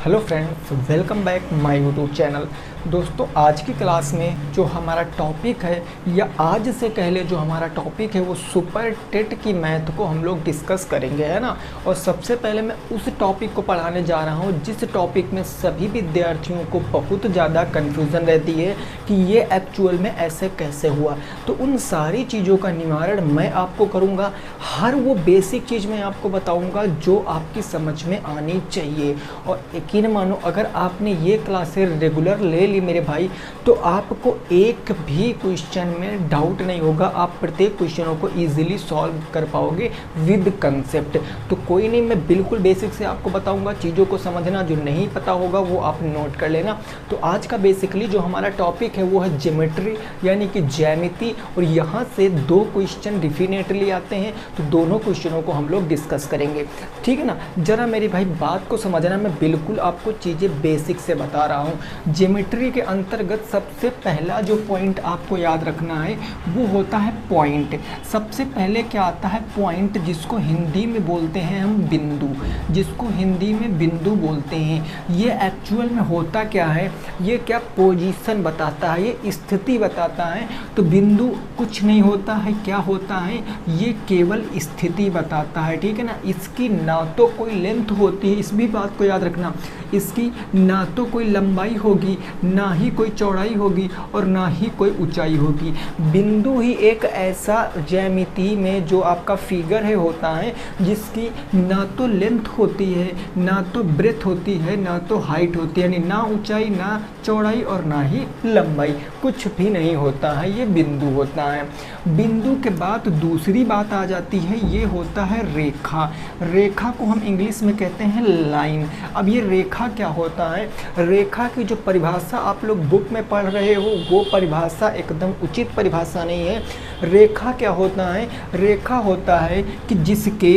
Hello friends, welcome back my YouTube channel. दोस्तों, आज की क्लास में जो हमारा टॉपिक है या आज से पहले जो हमारा टॉपिक है वो सुपर टेट की मैथ को हम लोग डिस्कस करेंगे, है ना। और सबसे पहले मैं उस टॉपिक को पढ़ाने जा रहा हूँ जिस टॉपिक में सभी विद्यार्थियों को बहुत ज़्यादा कन्फ्यूज़न रहती है कि ये एक्चुअल में ऐसे कैसे हुआ। तो उन सारी चीज़ों का निवारण मैं आपको करूँगा। हर वो बेसिक चीज़ मैं आपको बताऊँगा जो आपकी समझ में आनी चाहिए। और यकीन मानो, अगर आपने ये क्लासेस रेगुलर ले ली मेरे भाई, तो आपको एक भी क्वेश्चन में डाउट नहीं होगा। आप प्रत्येक क्वेश्चनों को इजीली सॉल्व कर पाओगे विद कंसेप्ट। तो कोई नहीं, मैं बिल्कुल बेसिक से आपको बताऊंगा। चीज़ों को समझना, जो नहीं पता होगा वो आप नोट कर लेना। तो आज का बेसिकली जो हमारा टॉपिक है वो है ज्योमेट्री, यानी कि ज्यामिति। और यहाँ से दो क्वेश्चन डेफिनेटली आते हैं, तो दोनों क्वेश्चनों को हम लोग डिस्कस करेंगे, ठीक है ना। जरा मेरी भाई बात को समझना, मैं बिल्कुल आपको चीज़ें बेसिक से बता रहा हूँ। ज्योमेट्री के अंतर्गत सबसे पहला जो पॉइंट आपको याद रखना है वो होता है पॉइंट। सबसे पहले क्या आता है? पॉइंट, जिसको हिंदी में बोलते हैं हम बिंदु, जिसको हिंदी में बिंदु बोलते हैं। ये एक्चुअल में होता क्या है? ये क्या पोजीशन बताता है, ये स्थिति बताता है। तो बिंदु कुछ नहीं होता है, क्या होता है? ये केवल स्थिति बताता है, ठीक है ना। इसकी ना तो कोई लेंथ होती है, इस भी बात को याद रखना। इसकी ना तो कोई लंबाई होगी, ना ही कोई चौड़ाई होगी, और ना ही कोई ऊंचाई होगी। बिंदु ही एक ऐसा ज्यामिति में जो आपका फिगर है होता है, जिसकी ना तो लेंथ होती है, ना तो ब्रेथ होती है, ना तो हाइट होती है, यानी ना ऊंचाई, ना चौड़ाई और ना ही लंबाई, कुछ भी नहीं होता है। ये बिंदु होता है। बिंदु के बाद दूसरी बात आ जाती है, ये होता है रेखा। रेखा को हम इंग्लिश में कहते हैं लाइन। अब ये रेखा क्या होता है? रेखा की जो परिभाषा आप लोग बुक में पढ़ रहे हो वो परिभाषा एकदम उचित परिभाषा नहीं है। रेखा क्या होता है? रेखा होता है कि जिसके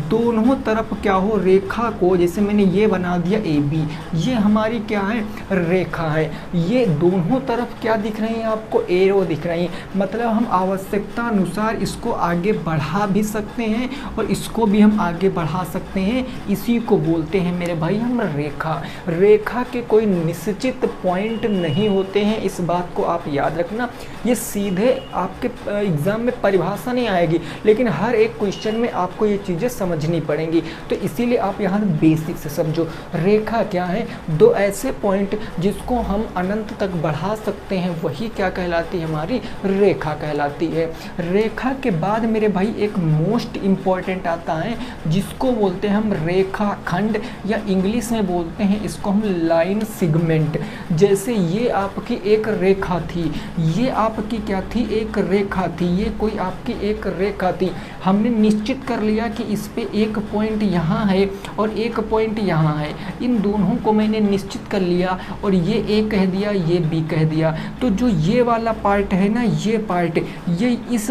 दोनों तरफ क्या हो, रेखा को, जैसे मैंने ये बना दिया ए बी, ये हमारी क्या है? रेखा है। ये दोनों तरफ क्या दिख रही है आपको? एरो दिख रही है। मतलब हम आवश्यकता अनुसार इसको आगे बढ़ा भी सकते हैं और इसको भी हम आगे बढ़ा सकते हैं। इसी को बोलते हैं मेरे भाई हम रेखा। रेखा के कोई निश्चित पॉइंट नहीं होते हैं, इस बात को आप याद रखना। ये सीधे आपके एग्जाम में परिभाषा नहीं आएगी, लेकिन हर एक क्वेश्चन में आपको ये चीज़ें समझनी पड़ेंगी। तो इसीलिए आप यहाँ बेसिक से समझो। रेखा क्या है? दो ऐसे पॉइंट जिसको हम अनंत तक बढ़ा सकते हैं, वही क्या कहलाती है? हमारी रेखा कहलाती है। रेखा के बाद मेरे भाई एक मोस्ट इम्पॉर्टेंट आता है, जिसको बोलते हैं हम रेखा खंड, या इंग्लिश में बोलते हैं इसको हम लाइन सेगमेंट। जैसे ये आपकी एक रेखा थी, ये आपकी क्या थी? एक रेखा थी। ये कोई आपकी एक रेखा थी। हमने निश्चित कर लिया कि इस पे एक पॉइंट यहाँ है और एक पॉइंट यहाँ है। इन दोनों को मैंने निश्चित कर लिया और ये ए कह दिया, ये बी कह दिया। तो जो ये वाला पार्ट है ना, ये पार्ट, ये इस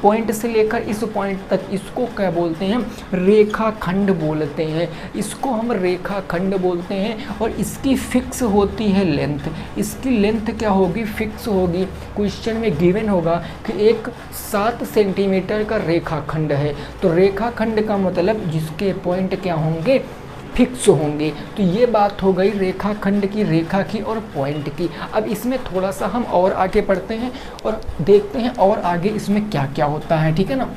पॉइंट से लेकर इस पॉइंट तक, इसको क्या बोलते हैं? रेखा खंड बोलते हैं। इसको हम रेखा खंड बोलते हैं। और इसकी फिक्स होती है लेंथ। इसकी लेंथ क्या होगी? फिक्स होगी। क्वेश्चन में गिवन होगा कि एक 7 सेंटीमीटर का रेखा खंड है, तो रेखा खंड का मतलब जिसके पॉइंट क्या होंगे? फिक्स होंगे। तो ये बात हो गई रेखा खंड की, रेखा की और पॉइंट की। अब इसमें थोड़ा सा हम और आगे बढ़ते हैं और देखते हैं और आगे इसमें क्या क्या होता है, ठीक है ना।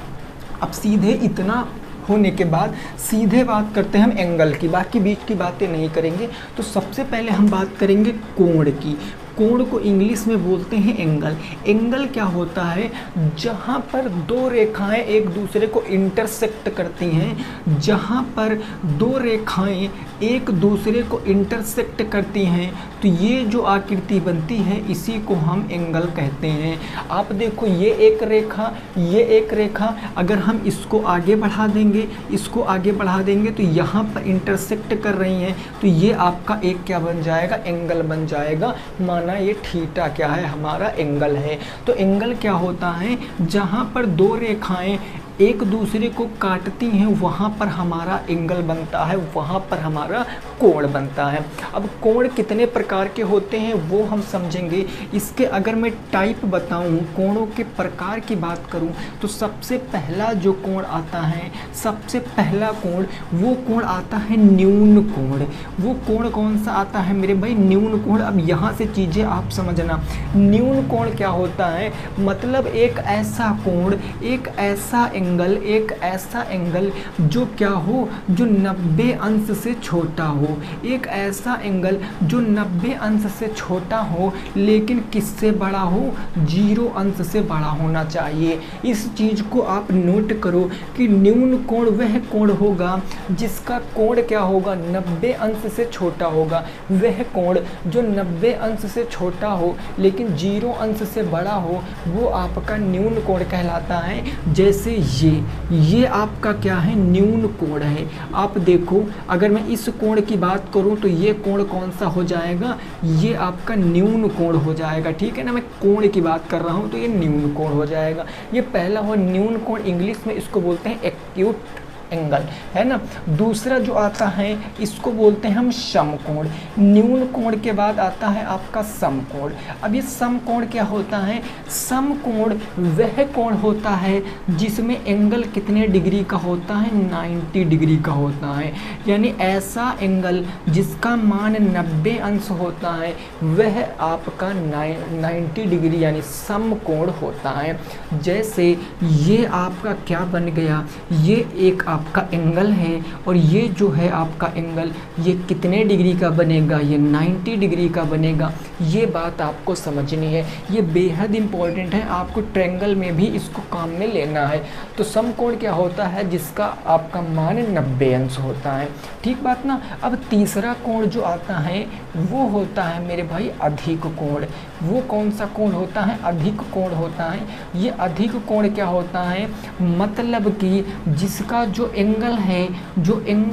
अब सीधे इतना होने के बाद सीधे बात करते हैं हम एंगल की, बाकी बीच की बातें नहीं करेंगे। तो सबसे पहले हम बात करेंगे कोण की। कोण को इंग्लिश में बोलते हैं एंगल। एंगल क्या होता है? जहाँ पर दो रेखाएं एक दूसरे को इंटरसेक्ट करती हैं, जहाँ पर दो रेखाएं एक दूसरे को इंटरसेक्ट करती हैं, तो ये जो आकृति बनती है इसी को हम एंगल कहते हैं। आप देखो, ये एक रेखा, ये एक रेखा, अगर हम इसको आगे बढ़ा देंगे, इसको आगे बढ़ा देंगे, तो यहाँ पर इंटरसेक्ट कर रही हैं, तो ये आपका एक क्या बन जाएगा? एंगल बन जाएगा। माना ये थीटा क्या है? हमारा एंगल है। तो एंगल क्या होता है? जहाँ पर दो रेखाएं एक दूसरे को काटती हैं वहाँ पर हमारा एंगल बनता है, वहाँ पर हमारा कोण बनता है। अब कोण कितने प्रकार के होते हैं वो हम समझेंगे। इसके अगर मैं टाइप बताऊं, कोणों के प्रकार की बात करूं, तो सबसे पहला जो कोण आता है, सबसे पहला कोण, वो कोण आता है न्यून कोण। वो कोण कौन सा आता है मेरे भाई? न्यून कोण। अब यहाँ से चीज़ें आप समझना, न्यून कोण क्या होता है? मतलब एक ऐसा कोण, एक ऐसा एंगल जो क्या हो, जो 90 अंश से छोटा हो। एक ऐसा एंगल जो 90 अंश से छोटा हो, लेकिन किससे बड़ा हो? 0 अंश से बड़ा होना चाहिए। इस चीज़ को आप नोट करो कि न्यून कोण वह कोण होगा जिसका कोण क्या होगा? 90 अंश से छोटा होगा। वह कोण जो 90 अंश से छोटा हो लेकिन 0 अंश से बड़ा हो, वो आपका न्यून कोण कहलाता है। जैसे ये आपका क्या है? न्यून कोण है। आप देखो, अगर मैं इस कोण की बात करूं तो ये कोण कौन सा हो जाएगा? ये आपका न्यून कोण हो जाएगा। ठीक है ना, मैं कोण की बात कर रहा हूं तो ये न्यून कोण हो जाएगा। ये पहला हो न्यून कोण, इंग्लिश में इसको बोलते हैं एक्यूट एंगल, है ना। दूसरा जो आता है इसको बोलते हैं हम समकोण। न्यून कोण के बाद आता है आपका समकोण। अब ये समकोण क्या होता है? समकोण वह कोण होता है जिसमें एंगल कितने डिग्री का होता है? 90 डिग्री का होता है। यानी ऐसा एंगल जिसका मान 90 अंश होता है, वह आपका 90 डिग्री यानी समकोण होता है। जैसे ये आपका क्या बन गया? ये एक आपका एंगल है और ये जो है आपका एंगल, ये कितने डिग्री का बनेगा? ये 90 डिग्री का बनेगा। ये बात आपको समझनी है, ये बेहद इंपॉर्टेंट है। आपको ट्रायंगल में भी इसको काम में लेना है। तो समकोण क्या होता है? जिसका आपका मान 90 अंश होता है। ठीक बात ना। अब तीसरा कोण जो आता है वो होता है मेरे भाई अधिक कोण। वो कौन सा कोण होता है? अधिक कोण होता है। ये अधिक कोण क्या होता है? मतलब कि जिसका जो एंगल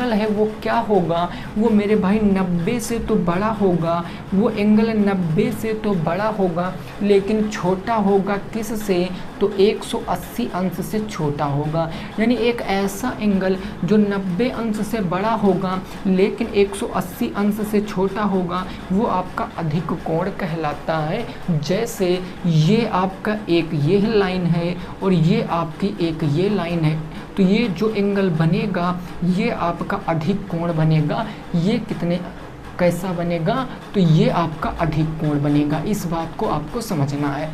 है वो क्या होगा? वो मेरे भाई 90 से तो बड़ा होगा। वो एंगल 90 से तो बड़ा होगा लेकिन छोटा होगा किस से? तो 180 अंश से छोटा होगा। यानी एक ऐसा एंगल जो 90 अंश से बड़ा होगा लेकिन 180 अंश से छोटा होगा, वो आपका अधिक कोण कहलाता है। जैसे ये आपका एक ये लाइन है और ये आपकी एक ये लाइन है, तो ये जो एंगल बनेगा ये आपका अधिक कोण बनेगा। ये कितने कैसा बनेगा? तो ये आपका अधिक कोण बनेगा। इस बात को आपको समझना है।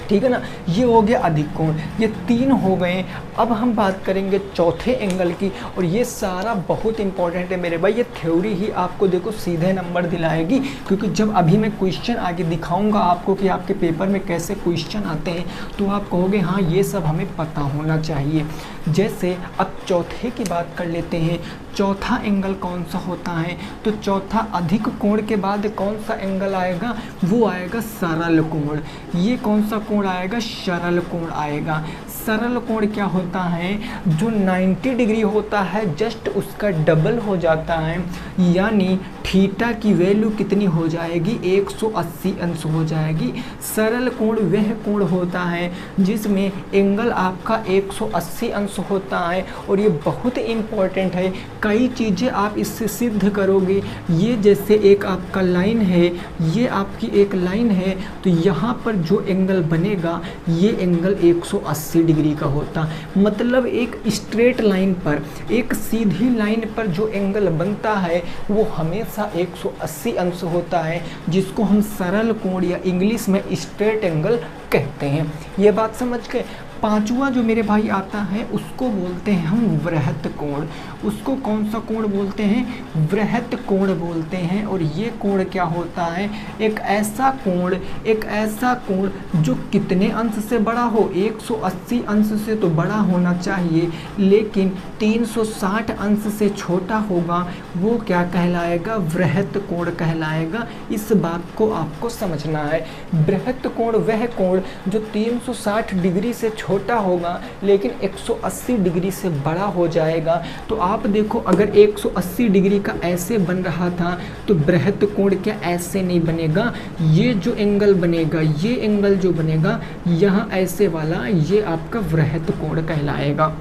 ठीक है ना। ये हो गया अधिक कोण, ये 3 हो गए। अब हम बात करेंगे चौथे एंगल की, और ये सारा बहुत इंपॉर्टेंट है मेरे भाई। ये थ्योरी ही आपको देखो सीधे नंबर दिलाएगी, क्योंकि जब अभी मैं क्वेश्चन आगे दिखाऊंगा आपको कि आपके पेपर में कैसे क्वेश्चन आते हैं, तो आप कहोगे हाँ ये सब हमें पता होना चाहिए। जैसे अब चौथे की बात कर लेते हैं। चौथा एंगल कौन सा होता है? तो चौथा अधिक कोण के बाद कौन सा एंगल आएगा? वो आएगा सरल कोण। ये कौन सा कोण आएगा? सरल कोण आएगा। सरल कोण क्या होता है? जो 90 डिग्री होता है जस्ट उसका डबल हो जाता है, यानी थीटा की वैल्यू कितनी हो जाएगी? 180 अंश हो जाएगी। सरल कोण वह कोण होता है जिसमें एंगल आपका 180 अंश होता है, और ये बहुत इंपॉर्टेंट है। कई चीज़ें आप इससे सिद्ध करोगे। ये जैसे एक आपका लाइन है, ये आपकी एक लाइन है, तो यहाँ पर जो एंगल बनेगा ये एंगल 180 डिग्री का होता। मतलब एक स्ट्रेट लाइन पर, एक सीधी लाइन पर जो एंगल बनता है वो हमेशा 180 अंश होता है, जिसको हम सरल कोण या इंग्लिश में स्ट्रेट एंगल कहते हैं। ये बात समझ के पांचवा जो मेरे भाई आता है उसको बोलते हैं हम वृहत कोण। उसको कौन सा कोण बोलते हैं? वृहत कोण बोलते हैं। और ये कोण क्या होता है? एक ऐसा कोण जो कितने अंश से बड़ा हो? 180 अंश से तो बड़ा होना चाहिए, लेकिन 360 अंश से छोटा होगा, वो क्या कहलाएगा? वृहत कोण कहलाएगा। इस बात को आपको समझना है। वृहत कोण वह कोण जो 360 डिग्री से छोटा होगा लेकिन 180 डिग्री से बड़ा हो जाएगा। तो आप देखो अगर 180 डिग्री का ऐसे बन रहा था तो बृहत कोण क्या ऐसे नहीं बनेगा, ये जो एंगल बनेगा, ये एंगल जो बनेगा यहाँ ऐसे वाला, ये आपका वृहत कोण कहलाएगा।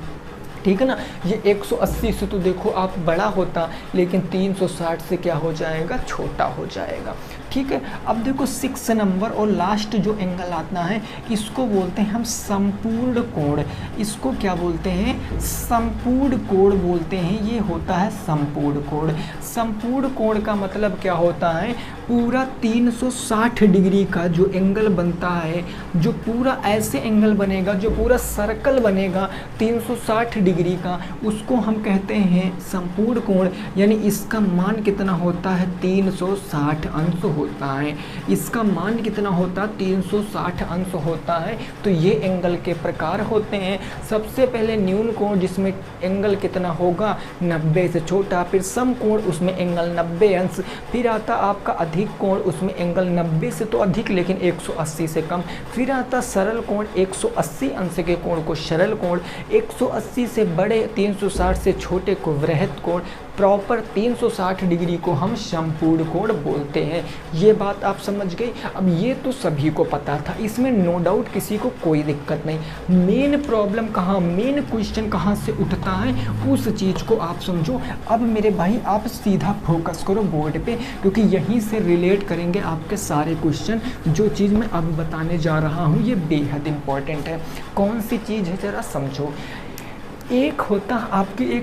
ठीक है ना। ये 180 से तो देखो आप बड़ा होता, लेकिन 360 से क्या हो जाएगा, छोटा हो जाएगा। ठीक है। अब देखो 6 नंबर और लास्ट जो एंगल आता है इसको बोलते हैं हम संपूर्ण कोण। इसको क्या बोलते हैं, संपूर्ण कोण बोलते हैं। ये होता है संपूर्ण कोण। संपूर्ण कोण का मतलब क्या होता है, पूरा 360 डिग्री का जो एंगल बनता है, जो पूरा ऐसे एंगल बनेगा, जो पूरा सर्कल बनेगा 360 डिग्री का, उसको हम कहते हैं संपूर्ण कोण। यानी इसका मान कितना होता है, 360 अंश होता है। इसका मान कितना होता है, 360 अंश होता है। तो ये एंगल के प्रकार होते हैं। सबसे पहले न्यून कोण जिसमें एंगल कितना होगा, 90 से छोटा, फिर सम कोण उसमें एंगल 90 अंश, फिर आता आपका अधिक कोण, उसमें एंगल 90 से तो अधिक लेकिन 180 से कम, फिर आता सरल कोण, 180 अंश के कोण को सरल कोण, 180 से बड़े 360 से छोटे को वृहत कोण, प्रॉपर 360 डिग्री को हम संपूर्ण कोण बोलते हैं। ये बात आप समझ गए। अब ये तो सभी को पता था, इसमें नो डाउट किसी को कोई दिक्कत नहीं। मेन प्रॉब्लम कहाँ, मेन क्वेश्चन कहाँ से उठता है, उस चीज़ को आप समझो। अब मेरे भाई आप सीधा फोकस करो बोर्ड पे, क्योंकि यहीं से रिलेट करेंगे आपके सारे क्वेश्चन। जो चीज़ मैं अब बताने जा रहा हूँ ये बेहद इंपॉर्टेंट है। कौन सी चीज़ है ज़रा समझो। एक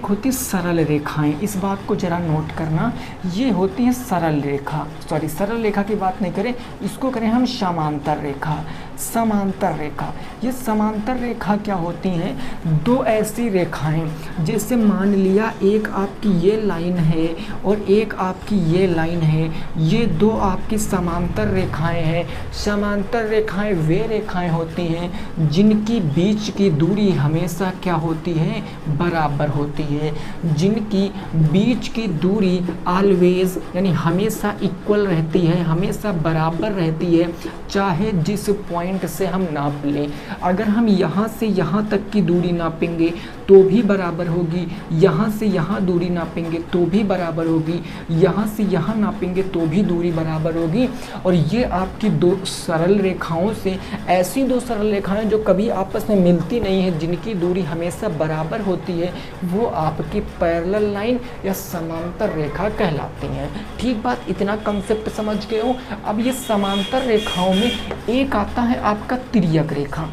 होती सरल रेखाएं, इस बात को जरा नोट करना। ये होती है सरल रेखा, सॉरी सरल रेखा की बात नहीं करें, इसको करें हम समांतर रेखा। समांतर रेखा, ये समांतर रेखा क्या होती हैं, दो ऐसी रेखाएं, जैसे मान लिया एक आपकी ये लाइन है और एक आपकी ये लाइन है, ये दो आपकी समांतर रेखाएं हैं। समांतर रेखाएं वे रेखाएं होती हैं जिनकी बीच की दूरी हमेशा क्या होती है, बराबर होती है। जिनकी बीच की दूरी ऑलवेज यानी हमेशा इक्वल रहती है, हमेशा बराबर रहती है, चाहे जिस पॉइंट से हम नाप लें। अगर हम यहाँ से यहाँ तक की दूरी नापेंगे तो भी बराबर होगी, यहाँ से यहाँ दूरी नापेंगे तो भी बराबर होगी, यहाँ से यहाँ नापेंगे तो भी दूरी बराबर होगी। और ये आपकी दो सरल रेखाओं से, ऐसी दो सरल रेखाएं जो कभी आपस में मिलती नहीं है, जिनकी दूरी हमेशा बराबर होती है, वो आपकी पैरेलल लाइन या समांतर रेखा कहलाती हैं। ठीक बात, इतना कंसेप्ट समझ गए हो। अब ये समांतर रेखाओं में एक आता है आपका तिर्यक रेखा।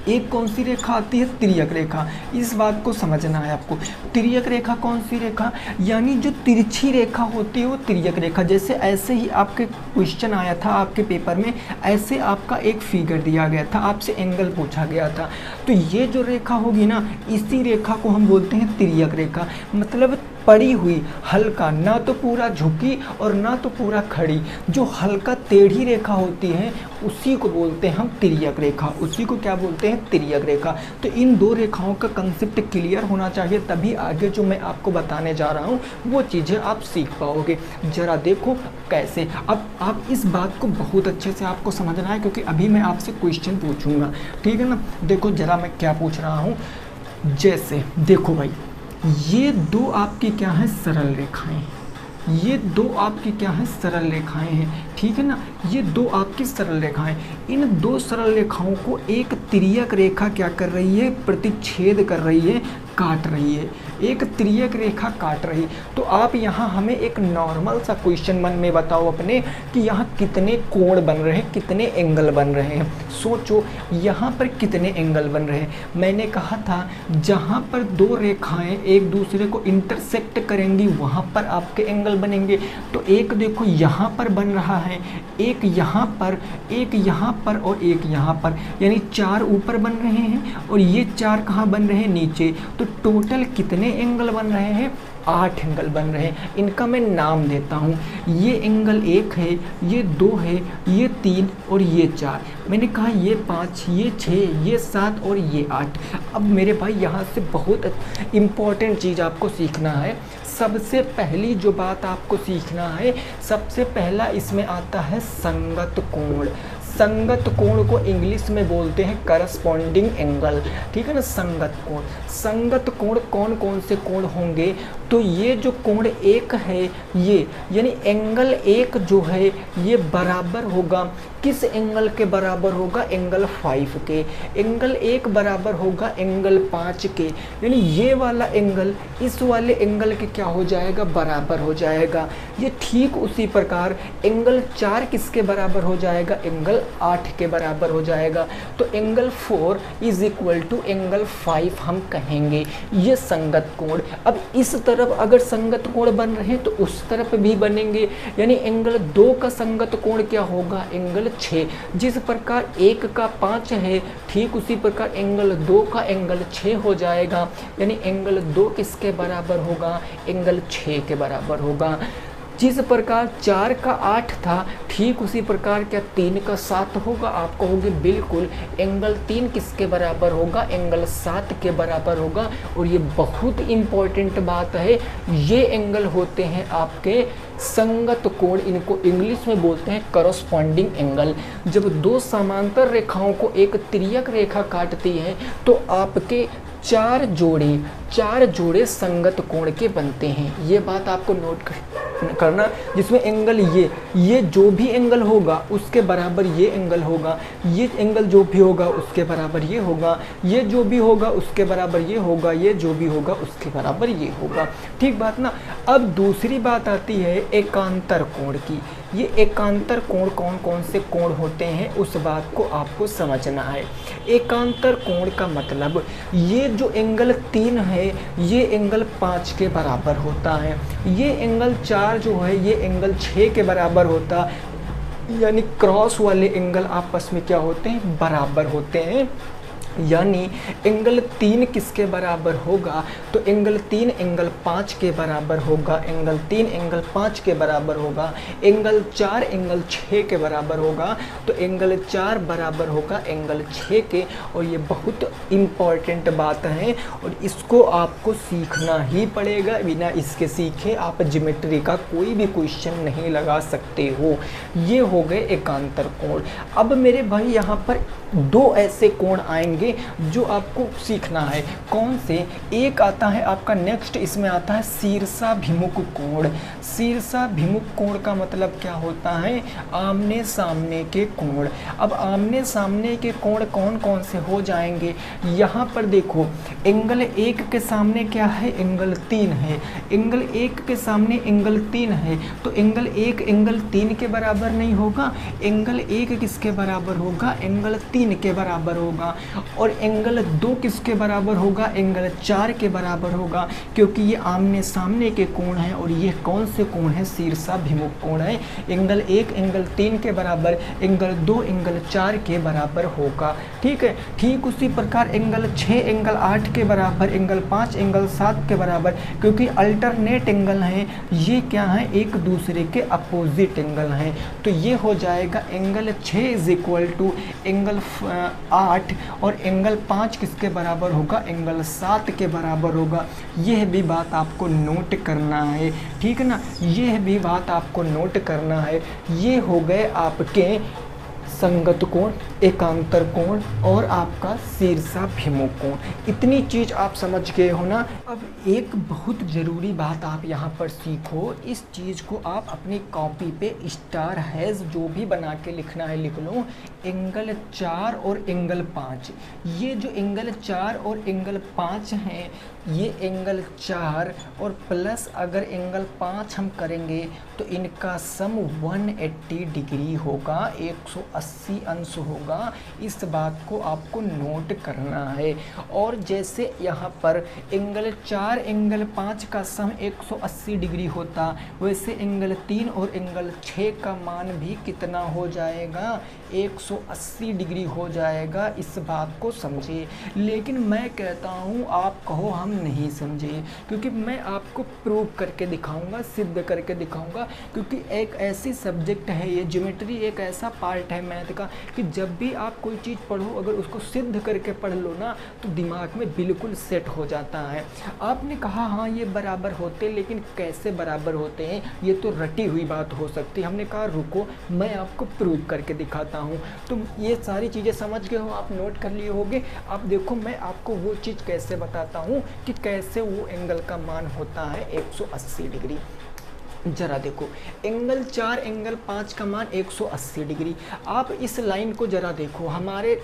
एक कौन सी रेखा आती है, तिर्यक रेखा। इस बात को समझना है आपको। तिर्यक रेखा कौन सी रेखा, यानी जो तिरछी रेखा होती है वो तिर्यक रेखा। जैसे ऐसे ही आपके क्वेश्चन आया था आपके पेपर में, ऐसे आपका एक फिगर दिया गया था, आपसे एंगल पूछा गया था, तो ये जो रेखा होगी ना, इसी रेखा को हम बोलते हैं तिर्यक रेखा। मतलब पड़ी हुई, हल्का, ना तो पूरा झुकी और ना तो पूरा खड़ी, जो हल्का टेढ़ी रेखा होती है उसी को बोलते हैं हम तिर्यक रेखा। उसी को क्या बोलते हैं, तिर्यक रेखा। तो इन दो रेखाओं का कंसेप्ट क्लियर होना चाहिए, तभी आगे जो मैं आपको बताने जा रहा हूँ वो चीज़ें आप सीख पाओगे। जरा देखो कैसे। अब आप इस बात को बहुत अच्छे से आपको समझना है, क्योंकि अभी मैं आपसे क्वेश्चन पूछूंगा, ठीक है ना। देखो जरा मैं क्या पूछ रहा हूँ। जैसे देखो भाई, ये दो आपकी क्या है, सरल रेखाएं। ये दो आपकी क्या है, सरल रेखाएं हैं, ठीक है ना। ये दो आपकी सरल रेखाएं, इन दो सरल रेखाओं को एक तिर्यक रेखा क्या कर रही है, प्रतिच्छेद कर रही है, काट रही है। एक तिर्यक रेखा काट रही। तो आप यहाँ हमें एक नॉर्मल सा क्वेश्चन मन में बताओ अपने कि यहाँ कितने कोण बन रहे हैं, कितने एंगल बन रहे हैं। सोचो यहाँ पर कितने एंगल बन रहे हैं। मैंने कहा था जहाँ पर दो रेखाएं एक दूसरे को इंटरसेक्ट करेंगी वहाँ पर आपके एंगल बनेंगे। तो एक देखो यहाँ पर बन रहा है, एक यहाँ पर, एक यहाँ पर और एक यहाँ पर, यानी 4 ऊपर बन रहे हैं और ये 4 कहाँ बन रहे हैं, नीचे। तो टोटल कितने एंगल बन रहे हैं, 8 एंगल बन रहे हैं। इनका मैं नाम देता हूँ। ये एंगल 1 है, ये 2 है, ये 3 और ये 4। मैंने कहा ये 5, ये 6, ये 7 और ये 8। अब मेरे भाई यहाँ से बहुत इम्पॉर्टेंट चीज़ आपको सीखना है। सबसे पहली जो बात आपको सीखना है, सबसे पहला इसमें आता है संगत कोण। संगत कोण को इंग्लिश में बोलते हैं करस्पॉन्डिंग एंगल, ठीक है ना। संगत कोण, संगत कोण कौन कौन से कोण होंगे, तो ये जो कोण एक है ये, यानी एंगल एक जो है ये बराबर होगा किस एंगल के बराबर होगा, एंगल 5 के। एंगल एक बराबर होगा एंगल 5 के, यानी ये वाला एंगल इस वाले एंगल के क्या हो जाएगा, बराबर हो जाएगा। ये ठीक उसी प्रकार एंगल 4 किसके बराबर हो जाएगा, एंगल 8 के बराबर हो जाएगा। तो angle 4 is equal to angle 5 हम कहेंगे, ये संगत कोण। अब इस तरफ अगर संगत कोण बन रहे हैं तो उस तरफ भी बनेंगे, यानी एंगल 2 का संगत कोण क्या होगा, एंगल 6। जिस प्रकार 1 का 5 है, ठीक उसी प्रकार एंगल 2 का एंगल 6 हो जाएगा, यानी एंगल 2 किसके बराबर होगा, एंगल 6 के बराबर होगा। जिस प्रकार 4 का 8 था, ठीक उसी प्रकार क्या 3 का 7 होगा। आप कहोगे बिल्कुल, एंगल 3 किसके बराबर होगा, एंगल 7 के बराबर होगा। और ये बहुत इंपॉर्टेंट बात है, ये एंगल होते हैं आपके संगत कोण, इनको इंग्लिश में बोलते हैं करस्पॉन्डिंग एंगल। जब दो समांतर रेखाओं को एक तिर्यक रेखा काटती है तो आपके चार जोड़े संगत कोण के बनते हैं। ये बात आपको नोट करना, जिसमें एंगल ये जो भी एंगल होगा उसके बराबर ये एंगल होगा, ये एंगल जो भी होगा उसके बराबर ये होगा, ये जो भी होगा उसके बराबर ये होगा, ये जो भी होगा उसके बराबर ये होगा। ठीक बात ना। अब दूसरी बात आती है एकांतर कोण की। ये एकांतर कोण कौन कौन से कोण होते हैं उस बात को आपको समझना है। एकांतर कोण का मतलब ये जो एंगल 3 है ये एंगल 5 के बराबर होता है, ये एंगल 4 जो है ये एंगल 6 के बराबर होता, यानी क्रॉस वाले एंगल आपस में क्या होते हैं, बराबर होते हैं। यानी एंगल 3 किसके बराबर होगा, तो एंगल 3 एंगल 5 के बराबर होगा, एंगल 3 एंगल 5 के बराबर होगा। एंगल 4 एंगल 6 के बराबर होगा, तो एंगल 4 बराबर होगा एंगल 6 के। और ये बहुत इम्पॉर्टेंट बात है और इसको आपको सीखना ही पड़ेगा, बिना इसके सीखे आप ज्योमेट्री का कोई भी क्वेश्चन नहीं लगा सकते हो। ये हो गए एकांतर कोण। अब मेरे भाई यहाँ पर दो ऐसे कोण आएंगे जो आपको सीखना है। कौन से, एक आता है आपका नेक्स्ट, इसमें आता है शीर्षाभिमुख कोण। शीर्षाभिमुख कोण का मतलब क्या होता है, आमने सामने के कोण। अब आमने सामने के कोण कौन कौन से हो जाएंगे, यहाँ पर देखो एंगल 1 के सामने क्या है, एंगल 3 है। एंगल 1 के सामने एंगल 3 है, तो एंगल 1 एंगल 3 के बराबर नहीं होगा, एंगल 1 किसके बराबर होगा, एंगल 3 के बराबर होगा। और एंगल 2 किसके बराबर होगा, एंगल 4 के बराबर होगा, क्योंकि ये आमने सामने के कोण हैं और ये कौन से कोण है, शीर्षाभिमुख कोण है। एंगल 1 एंगल 3 के बराबर, एंगल 2 एंगल 4 के बराबर होगा। ठीक है। ठीक उसी प्रकार एंगल 6 एंगल 8 के बराबर, एंगल 5 एंगल 7 के बराबर, क्योंकि अल्टरनेट एंगल हैं, ये क्या है, एक दूसरे के अपोजिट एंगल हैं। तो ये हो जाएगा angle 6 is equal to angle 8 और एंगल 5 किसके बराबर होगा, एंगल 7 के बराबर होगा। यह भी बात आपको नोट करना है, ठीक है ना, यह भी बात आपको नोट करना है। ये हो गए आपके संगत कोण, एकांतर कोण और आपका शीर्षाभिमुख कोण। इतनी चीज़ आप समझ गए हो ना। अब एक बहुत ज़रूरी बात आप यहाँ पर सीखो, इस चीज़ को आप अपनी कॉपी पे स्टार हैज़ जो भी बना के लिखना है लिख लो। एंगल 4 और एंगल 5, ये जो एंगल 4 और एंगल 5 हैं, ये एंगल 4 और प्लस अगर एंगल 5 हम करेंगे तो इनका सम 180 डिग्री होगा, 180 अंश होगा। इस बात को आपको नोट करना है। और जैसे यहाँ पर एंगल 4 एंगल 5 का सम 180 डिग्री होता, वैसे एंगल 3 और एंगल 6 का मान भी कितना हो जाएगा, 180 डिग्री हो जाएगा। इस बात को समझिए। लेकिन मैं कहता हूँ, आप कहो हम नहीं समझिए, क्योंकि मैं आपको प्रूव करके दिखाऊंगा, सिद्ध करके दिखाऊंगा। क्योंकि एक ऐसी सब्जेक्ट है ये, ज्योमेट्री एक ऐसा पार्ट है मैथ का कि जब भी आप कोई चीज़ पढ़ो, अगर उसको सिद्ध करके पढ़ लो ना तो दिमाग में बिल्कुल सेट हो जाता है। आपने कहा हाँ ये बराबर होते, लेकिन कैसे बराबर होते हैं, ये तो रटी हुई बात हो सकती है। हमने कहा रुको मैं आपको प्रूव करके दिखाता हूँ। तो ये सारी चीज़ें समझ गए हो, आप नोट कर लिए होंगे। अब देखो मैं आपको वो चीज़ कैसे बताता हूँ कि कैसे वो एंगल का मान होता है 180 डिग्री। जरा देखो, एंगल 4 एंगल 5 का मान 180 डिग्री। आप इस लाइन को जरा देखो, हमारे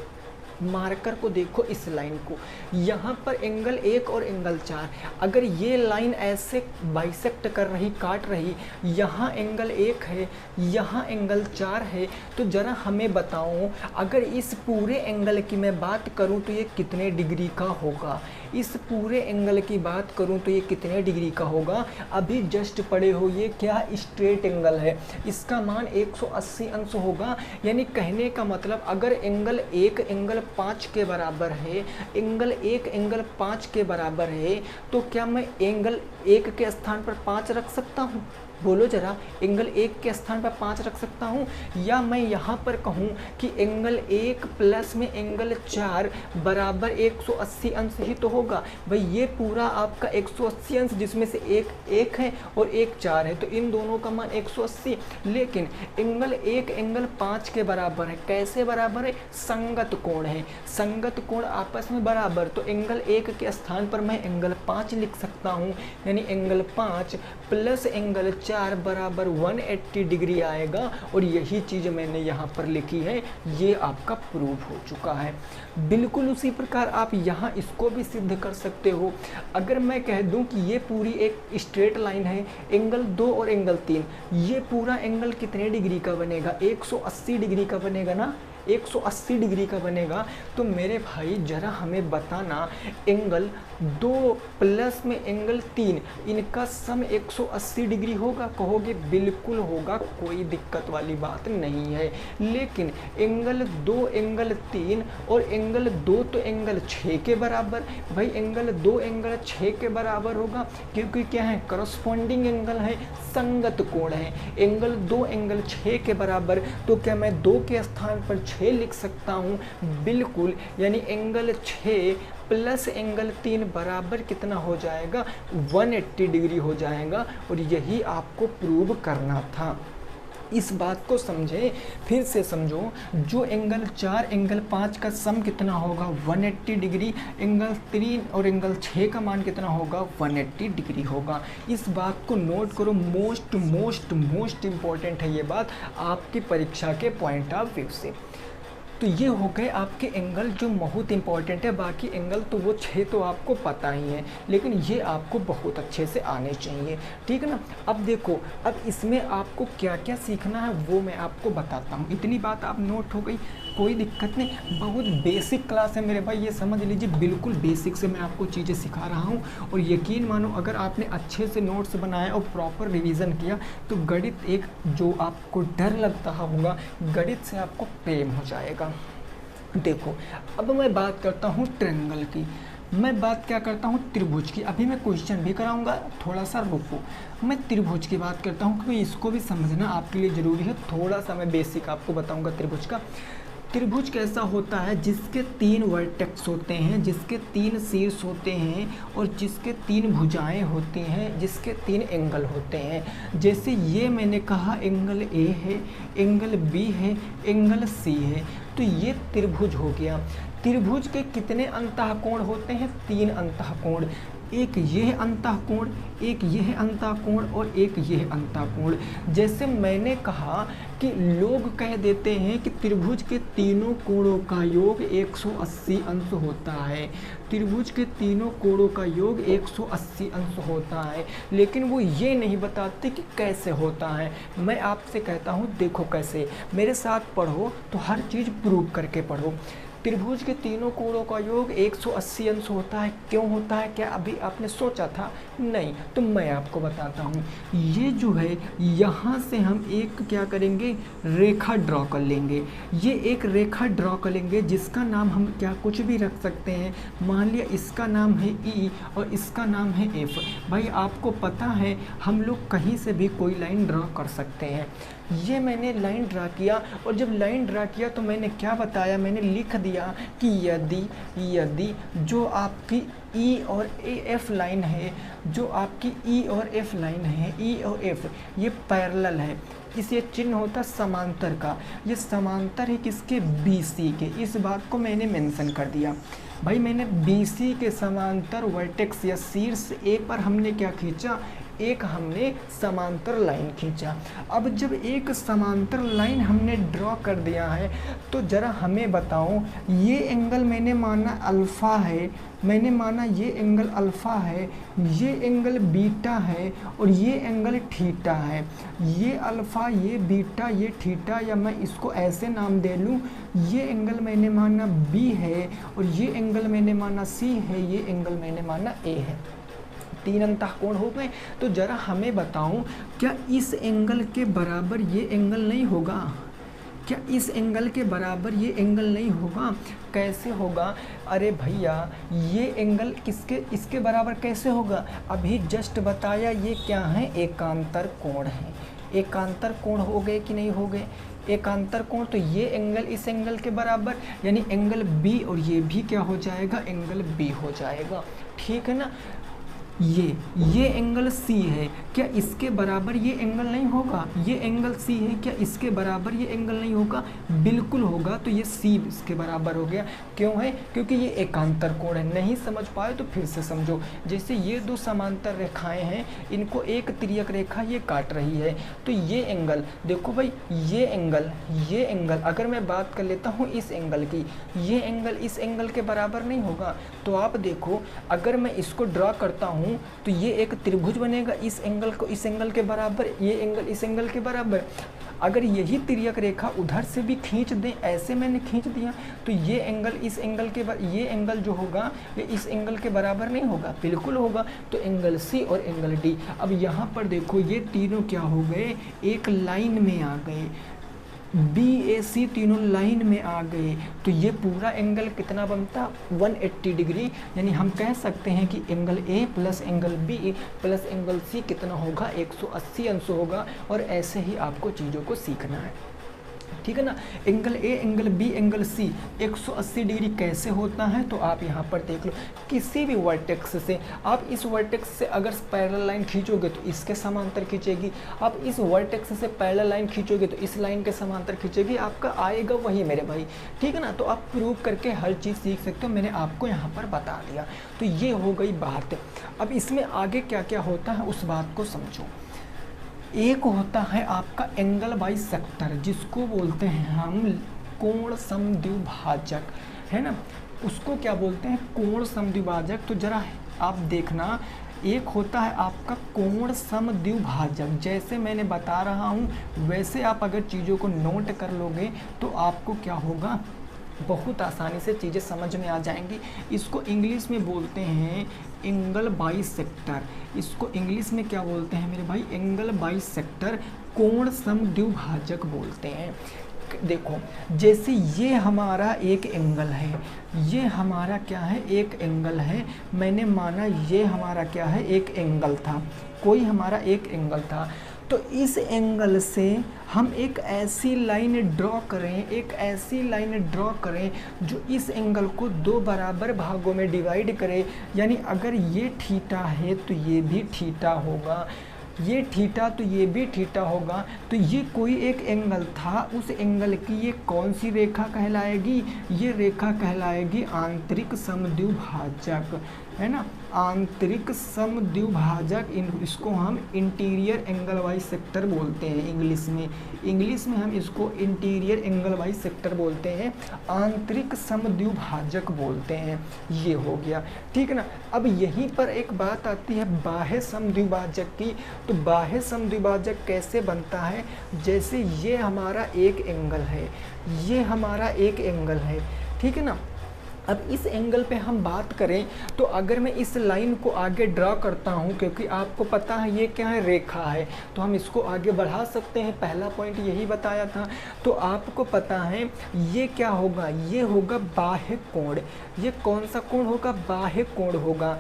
मार्कर को देखो, इस लाइन को, यहाँ पर एंगल 1 और एंगल 4, अगर ये लाइन ऐसे बाइसेक्ट कर रही, काट रही, यहाँ एंगल 1 है, यहाँ एंगल 4 है, तो ज़रा हमें बताओ अगर इस पूरे एंगल की मैं बात करूँ तो ये कितने डिग्री का होगा। इस पूरे एंगल की बात करूं तो ये कितने डिग्री का होगा। अभी जस्ट पढ़े हो ये क्या स्ट्रेट एंगल है, इसका मान 180 अंश होगा। यानी कहने का मतलब अगर एंगल 1 एंगल 5 के बराबर है, एंगल 1 एंगल 5 के बराबर है, तो क्या मैं एंगल 1 के स्थान पर 5 रख सकता हूँ? बोलो जरा, एंगल 1 के स्थान पर 5 रख सकता हूँ, या मैं यहाँ पर कहूँ कि एंगल 1 प्लस में एंगल 4 बराबर 180 अंश ही तो होगा। भाई ये पूरा आपका 180 अंश, जिसमें से एक है और एक 4 है, तो इन दोनों का मान 180। लेकिन एंगल 1 एंगल 5 के बराबर है। कैसे बराबर है? संगत कोण है, संगत कोण आपस में बराबर। तो एंगल 1 के स्थान पर मैं एंगल 5 लिख सकता हूँ, यानी एंगल 5 प्लस एंगल 4 बराबर 180 डिग्री आएगा। और यही चीज़ मैंने यहाँ पर लिखी है, ये आपका प्रूफ हो चुका है। बिल्कुल उसी प्रकार आप यहाँ इसको भी सिद्ध कर सकते हो। अगर मैं कह दूँ कि ये पूरी एक स्ट्रेट लाइन है, एंगल 2 और एंगल 3, ये पूरा एंगल कितने डिग्री का बनेगा? 180 डिग्री का बनेगा ना, 180 डिग्री का बनेगा। तो मेरे भाई जरा हमें बताना, एंगल 2 प्लस में एंगल 3, इनका सम 180 डिग्री होगा? कहोगे बिल्कुल होगा, कोई दिक्कत वाली बात नहीं है। लेकिन एंगल 2 एंगल 3 और एंगल 2 तो एंगल 6 के बराबर। भाई एंगल 2 एंगल 6 के बराबर होगा, क्योंकि क्या है, करस्पॉन्डिंग एंगल है, संगत कोण है। एंगल 2 एंगल 6 के बराबर, तो क्या मैं 2 के स्थान पर 6 लिख सकता हूँ? बिल्कुल। यानी एंगल 6 प्लस एंगल 3 बराबर कितना हो जाएगा? 180 डिग्री हो जाएगा। और यही आपको प्रूव करना था। इस बात को समझें, फिर से समझो, जो एंगल 4 एंगल 5 का सम कितना होगा? 180 डिग्री। एंगल 3 और एंगल 6 का मान कितना होगा? 180 डिग्री होगा। इस बात को नोट करो, मोस्ट मोस्ट मोस्ट इम्पॉर्टेंट है ये बात आपकी परीक्षा के पॉइंट ऑफ व्यू से। तो ये हो गए आपके एंगल जो बहुत इंपॉर्टेंट है। बाकी एंगल तो वो 6 तो आपको पता ही है, लेकिन ये आपको बहुत अच्छे से आने चाहिए, ठीक है ना। अब देखो, अब इसमें आपको क्या क्या सीखना है वो मैं आपको बताता हूँ। इतनी बात आप नोट हो गई, कोई दिक्कत नहीं। बहुत बेसिक क्लास है मेरे भाई, ये समझ लीजिए, बिल्कुल बेसिक से मैं आपको चीज़ें सिखा रहा हूँ। और यकीन मानो, अगर आपने अच्छे से नोट्स बनाए और प्रॉपर रिवीजन किया तो गणित, एक जो आपको डर लगता होगा, गणित से आपको प्रेम हो जाएगा। देखो, अब मैं बात करता हूँ ट्रायंगल की, मैं बात क्या करता हूँ, त्रिभुज की। अभी मैं क्वेश्चन भी कराऊंगा, थोड़ा सा रुको। मैं त्रिभुज की बात करता हूँ क्योंकि इसको भी समझना आपके लिए ज़रूरी है। थोड़ा सा मैं बेसिक आपको बताऊंगा त्रिभुज का। त्रिभुज कैसा होता है? जिसके 3 वर्टेक्स होते हैं, जिसके 3 शीर्ष होते हैं और जिसके 3 भुजाएं होती हैं, जिसके 3 एंगल होते हैं। जैसे ये मैंने कहा एंगल ए है, एंगल बी है, एंगल सी है, तो ये त्रिभुज हो गया। त्रिभुज के कितने अंतःकोण होते हैं? 3 अंतःकोण। एक यह अंतःकोण, एक यह अंतःकोण और एक यह अंतःकोण। जैसे मैंने कहा कि लोग कह देते हैं कि त्रिभुज के तीनों कोणों का योग 180 अंश होता है। त्रिभुज के तीनों कोणों का योग 180 अंश होता है, लेकिन वो ये नहीं बताते कि कैसे होता है। मैं आपसे कहता हूँ, देखो कैसे, मेरे साथ पढ़ो तो हर चीज़ प्रूव करके पढ़ो। त्रिभुज के तीनों कोणों का योग 180 अंश होता है। क्यों होता है? क्या अभी आपने सोचा था? नहीं। तो मैं आपको बताता हूँ। ये जो है यहाँ से हम एक क्या करेंगे, रेखा ड्रॉ कर लेंगे। ये एक रेखा ड्रॉ कर लेंगे जिसका नाम हम क्या कुछ भी रख सकते हैं। मान लिया इसका नाम है ई और इसका नाम है एफ। भाई आपको पता है हम लोग कहीं से भी कोई लाइन ड्रॉ कर सकते हैं। ये मैंने लाइन ड्रा किया और जब लाइन ड्रा किया तो मैंने क्या बताया, मैंने लिख दिया कि यदि जो आपकी ई और एफ लाइन है, जो आपकी ई और एफ लाइन है, ई और एफ ये पैरेलल है, इस ये चिन्ह होता समांतर का। ये समांतर है किसके? BC के। इस बात को मैंने मेंशन कर दिया। भाई मैंने BC के समांतर वर्टेक्स या शीर्ष ए पर हमने क्या खींचा, एक हमने समांतर लाइन खींचा। अब जब एक समांतर लाइन हमने ड्रॉ कर दिया है तो ज़रा हमें बताओ, ये एंगल मैंने माना अल्फ़ा है, मैंने माना ये एंगल अल्फ़ा है, ये एंगल बीटा है और ये एंगल थीटा है। ये अल्फ़ा, ये बीटा, ये थीटा, या मैं इसको ऐसे नाम दे लूँ, ये एंगल मैंने माना B है और ये एंगल मैंने माना C है, ये एंगल मैंने माना A है। 3 अंतःकोण हो गए। तो ज़रा हमें बताओ, क्या इस एंगल के बराबर ये एंगल नहीं होगा? क्या इस एंगल के बराबर ये एंगल नहीं होगा? कैसे होगा? अरे भैया ये एंगल इसके बराबर कैसे होगा? अभी जस्ट बताया ये क्या है, एकांतर कोण है। एकांतर कोण हो गए कि नहीं हो गए? एकांतर कोण, तो ये एंगल इस एंगल के बराबर, यानी एंगल B और ये भी क्या हो जाएगा, एंगल B हो जाएगा। ठीक है ना। ये एंगल C है, क्या इसके बराबर ये एंगल नहीं होगा? ये एंगल C है, क्या इसके बराबर ये एंगल नहीं होगा? बिल्कुल होगा। तो ये C इसके बराबर हो गया। क्यों है? क्योंकि ये एकांतर कोण है। नहीं समझ पाए तो फिर से समझो। जैसे ये दो समांतर रेखाएं हैं, इनको एक तिर्यक रेखा ये काट रही है, तो ये एंगल देखो भाई, ये एंगल अगर मैं बात कर लेता हूँ इस एंगल की, ये एंगल इस एंगल के बराबर नहीं होगा। तो आप देखो, अगर मैं इसको ड्रॉ करता हूँ तो ये एक त्रिभुज बनेगा, इस एंगल को इस एंगल के बराबर, ये एंगल इस एंगल के बराबर। अगर यही तिर्यक रेखा उधर से भी खींच दें, ऐसे मैंने खींच दिया, तो ये एंगल इस एंगल के ये एंगल जो होगा ये इस एंगल के बराबर नहीं होगा? बिल्कुल होगा। तो एंगल C और एंगल D। अब यहाँ पर देखो ये तीनों क्या हो गए, एक लाइन में आ गए। BAC तीनों लाइन में आ गए, तो ये पूरा एंगल कितना बनता, 180 डिग्री। यानी हम कह सकते हैं कि angle A plus angle B plus angle C कितना होगा, 180 अंश होगा। और ऐसे ही आपको चीज़ों को सीखना है। ठीक है ना। Angle A, angle B, angle C 180 degree कैसे होता है? तो आप यहाँ पर देख लो, किसी भी वर्टेक्स से आप इस वर्टेक्स से अगर पैरेलल लाइन खींचोगे तो इसके समांतर खींचेगी, आप इस वर्टेक्स से पैरेलल लाइन खींचोगे तो इस लाइन के समांतर खींचेगी, आपका आएगा वही मेरे भाई। ठीक है ना। तो आप प्रूव करके हर चीज़ सीख सकते हो, मैंने आपको यहाँ पर बता दिया। तो ये हो गई बात। अब इसमें आगे क्या क्या होता है उस बात को समझो। एक होता है आपका एंगल बाइसेक्टर, जिसको बोलते हैं हम कोण समद्विभाजक, है ना। उसको क्या बोलते हैं, कोण समद्विभाजक। तो जरा आप देखना, एक होता है आपका कोण समद्विभाजक। जैसे मैंने बता रहा हूँ वैसे आप अगर चीज़ों को नोट कर लोगे तो आपको क्या होगा, बहुत आसानी से चीज़ें समझ में आ जाएंगी। इसको इंग्लिश में बोलते हैं एंगल बाइसेक्टर। इसको इंग्लिश में क्या बोलते हैं मेरे भाई, एंगल बाइसेक्टर, कोण समद्विभाजक बोलते हैं। देखो जैसे ये हमारा एक एंगल है, ये हमारा क्या है, एक एंगल है। मैंने माना ये हमारा क्या है, एक एंगल था, कोई हमारा एक एंगल था। तो इस एंगल से हम एक ऐसी लाइन ड्रॉ करें, एक ऐसी लाइन ड्रॉ करें जो इस एंगल को दो बराबर भागों में डिवाइड करे। यानी अगर ये थीटा है तो ये भी थीटा होगा, ये थीटा तो ये भी थीटा होगा। तो ये कोई एक एंगल था, उस एंगल की ये कौन सी रेखा कहलाएगी, ये रेखा कहलाएगी आंतरिक समद्विभाजक, है ना। आंतरिक समद्विभाजक, इसको हम इंटीरियर एंगल बाइसेक्टर बोलते हैं इंग्लिश में। इंग्लिश में हम इसको इंटीरियर एंगल बाइसेक्टर बोलते हैं, आंतरिक समद्विभाजक बोलते हैं। ये हो गया, ठीक है ना। अब यहीं पर एक बात आती है बाह्य समद्विभाजक की। तो बाह्य समद्विभाजक कैसे बनता है, जैसे ये हमारा एक एंगल है, ये हमारा एक एंगल है, ठीक है ना। अब इस एंगल पे हम बात करें तो अगर मैं इस लाइन को आगे ड्रा करता हूँ, क्योंकि आपको पता है ये क्या है, रेखा है, तो हम इसको आगे बढ़ा सकते हैं। पहला पॉइंट यही बताया था। तो आपको पता है ये क्या होगा, ये होगा बाह्य कोण। ये कौन सा कोण होगा, बाह्य कोण होगा,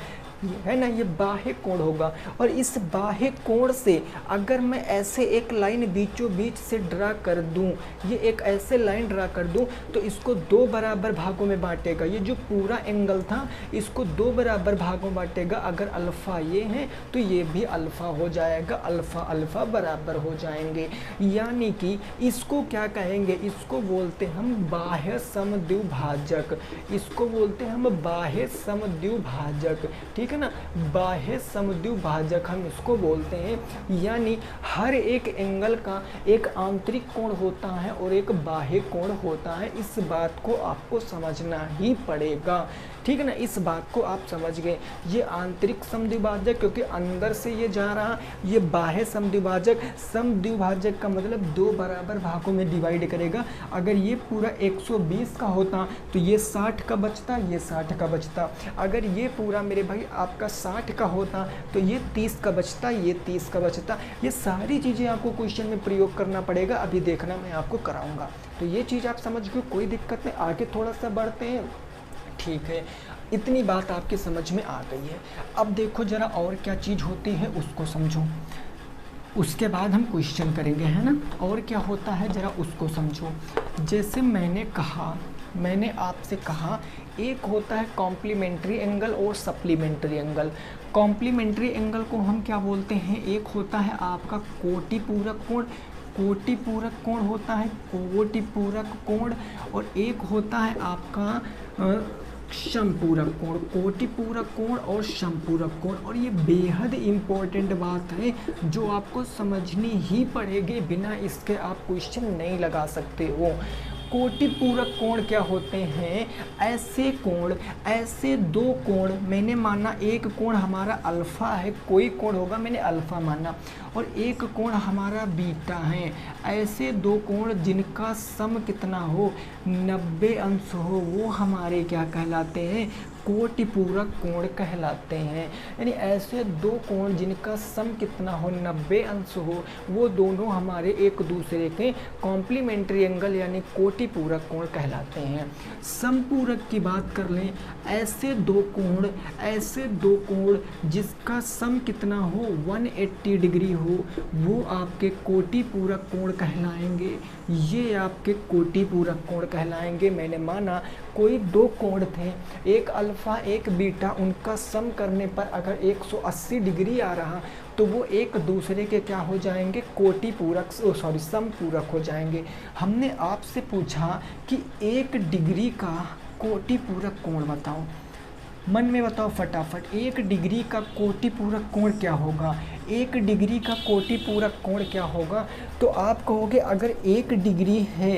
है ना, ये बाह्य कोण होगा। और इस बाह्य कोण से अगर मैं ऐसे एक लाइन बीचों बीच से ड्रा कर दूं, ये एक ऐसे लाइन ड्रा कर दूं, तो इसको दो बराबर भागों में बांटेगा। ये जो पूरा एंगल था इसको दो बराबर भागों में बांटेगा। अगर अल्फ़ा ये है तो ये भी अल्फ़ा हो जाएगा, अल्फ़ा अल्फ़ा बराबर हो जाएंगे। यानी कि इसको क्या कहेंगे, इसको बोलते हम बाह्य समद्विभाजक, इसको बोलते हम बाह्य समद्विभाजक, ठीक है ना, बाह्य समद्विभाजक हम इसको बोलते हैं। यानी हर एक एंगल का एक आंतरिक कोण होता है और एक बाह्य कोण होता है। इस बात को आपको समझना ही पड़ेगा, ठीक है ना, इस बात को आप समझ गए। ये आंतरिक समद्विभाजक क्योंकि अंदर से ये जा रहा, ये बाह्य समद्विभाजक। समद्विभाजक का मतलब दो बराबर भागों में डिवाइड करेगा। अगर ये पूरा 120 का होता तो ये 60 का बचता, ये 60 का बचता। अगर ये पूरा मेरे भाई आपका 60 का होता तो ये 30 का बचता, ये 30 का बचता। ये सारी चीज़ें आपको क्वेश्चन में प्रयोग करना पड़ेगा, अभी देखना मैं आपको कराऊंगा। तो ये चीज़ आप समझ गए, कोई दिक्कत नहीं। आगे थोड़ा सा बढ़ते हैं, ठीक है, इतनी बात आपकी समझ में आ गई है। अब देखो जरा और क्या चीज़ होती है उसको समझो, उसके बाद हम क्वेश्चन करेंगे, है ना। और क्या होता है जरा उसको समझो। जैसे मैंने आपसे कहा एक होता है कॉम्प्लीमेंट्री एंगल और सप्लीमेंट्री एंगल। कॉम्प्लीमेंट्री एंगल को हम क्या बोलते हैं, एक होता है आपका कोटिपूरक कोण, कोटिपूरक कोण होता है, कोटिपूरक कोण, और एक होता है आपका समपूरक कोण, कोटिपूरक कोण और समपूरक कोण। और ये बेहद इम्पोर्टेंट बात है जो आपको समझनी ही पड़ेगी, बिना इसके आप क्वेश्चन नहीं लगा सकते हो। कोटिपूरक कोण क्या होते हैं, ऐसे कोण, ऐसे दो कोण, मैंने माना एक कोण हमारा अल्फ़ा है, कोई कोण होगा मैंने अल्फ़ा माना, और एक कोण हमारा बीटा है। ऐसे दो कोण जिनका सम कितना हो, 90 अंश हो, वो हमारे क्या कहलाते हैं, कोटिपूरक कोण कहलाते हैं। यानी ऐसे दो कोण जिनका सम कितना हो, 90 अंश हो, वो दोनों हमारे एक दूसरे के कॉम्प्लीमेंट्री एंगल यानी कोटिपूरक कोण कहलाते हैं। समपूरक की बात कर लें, ऐसे दो कोण जिसका सम कितना हो, 180 डिग्री हो, वो आपके कोटिपूरक कोण कहलाएंगे। ये आपके कोटिपूरक कोण कहलाएंगे। मैंने माना कोई दो कोण थे, एक अल्फ़ा एक बीटा, उनका सम करने पर अगर 180 डिग्री आ रहा तो वो एक दूसरे के क्या हो जाएंगे, समपूरक हो जाएंगे। हमने आपसे पूछा कि 1 डिग्री का कोटिपूरक कोण बताओ, मन में बताओ फटाफट, 1 डिग्री का कोटिपूरक कोण क्या होगा, 1 डिग्री का कोटिपूरक कोण क्या होगा। तो आप कहोगे अगर 1 डिग्री है,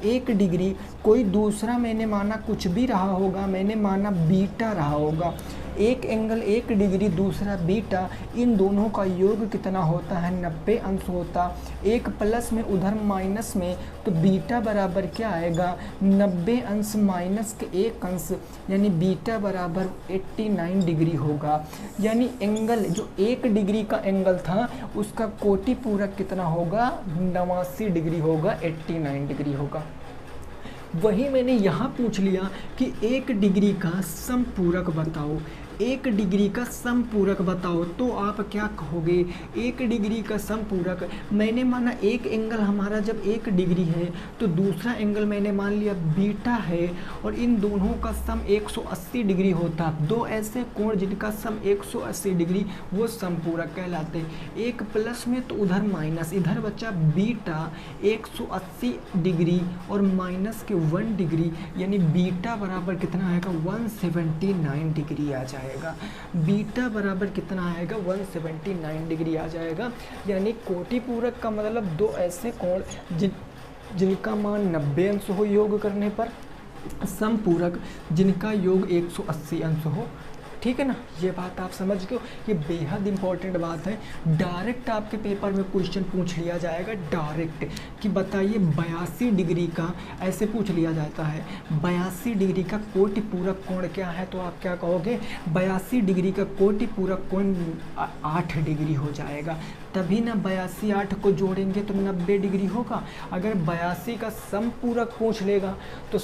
1 डिग्री कोई दूसरा मैंने माना कुछ भी रहा होगा, मैंने माना बीटा रहा होगा, एक एंगल 1 डिग्री दूसरा बीटा, इन दोनों का योग कितना होता है, 90 अंश होता। एक प्लस में उधर माइनस में, तो बीटा बराबर क्या आएगा, 90 अंश माइनस के 1 अंश, यानी बीटा बराबर 89 डिग्री होगा। यानी एंगल जो 1 डिग्री का एंगल था उसका कोटिपूरक कितना होगा, 89 डिग्री होगा, 89 डिग्री होगा। वही मैंने यहाँ पूछ लिया कि 1 डिग्री का समपूरक बताओ, 1 डिग्री का समपूरक बताओ, तो आप क्या कहोगे, 1 डिग्री का समपूरक, मैंने माना एक एंगल हमारा जब 1 डिग्री है तो दूसरा एंगल मैंने मान लिया बीटा है, और इन दोनों का सम 180 डिग्री होता। दो ऐसे कोण जिनका सम 180 डिग्री वो समपूरक कहलाते हैं। एक प्लस में तो उधर माइनस, इधर बचा बीटा 180 डिग्री और माइनस के 1 डिग्री, यानी बीटा बराबर कितना आएगा, 179 डिग्री आ जाएगा। बीटा बराबर कितना आएगा, 179 डिग्री आ जाएगा। यानी कोटिपूरक का मतलब दो ऐसे कोण जिनका मान 90 अंश हो योग करने पर, समपूरक जिनका योग 180 अंश हो, ठीक है ना, ये बात आप समझ गए हो, ये बेहद इंपॉर्टेंट बात है। डायरेक्ट आपके पेपर में क्वेश्चन पूछ लिया जाएगा डायरेक्ट कि बताइए 82 डिग्री का, ऐसे पूछ लिया जाता है 82 डिग्री का कोटि पूरक कोण क्या है, तो आप क्या कहोगे 82 डिग्री का कोटि पूरक कोण 8 डिग्री हो जाएगा। तभी ना 82 8 को जोड़ेंगे तो 90 डिग्री होगा। अगर 82 का समपूरक पूछ लेगा तो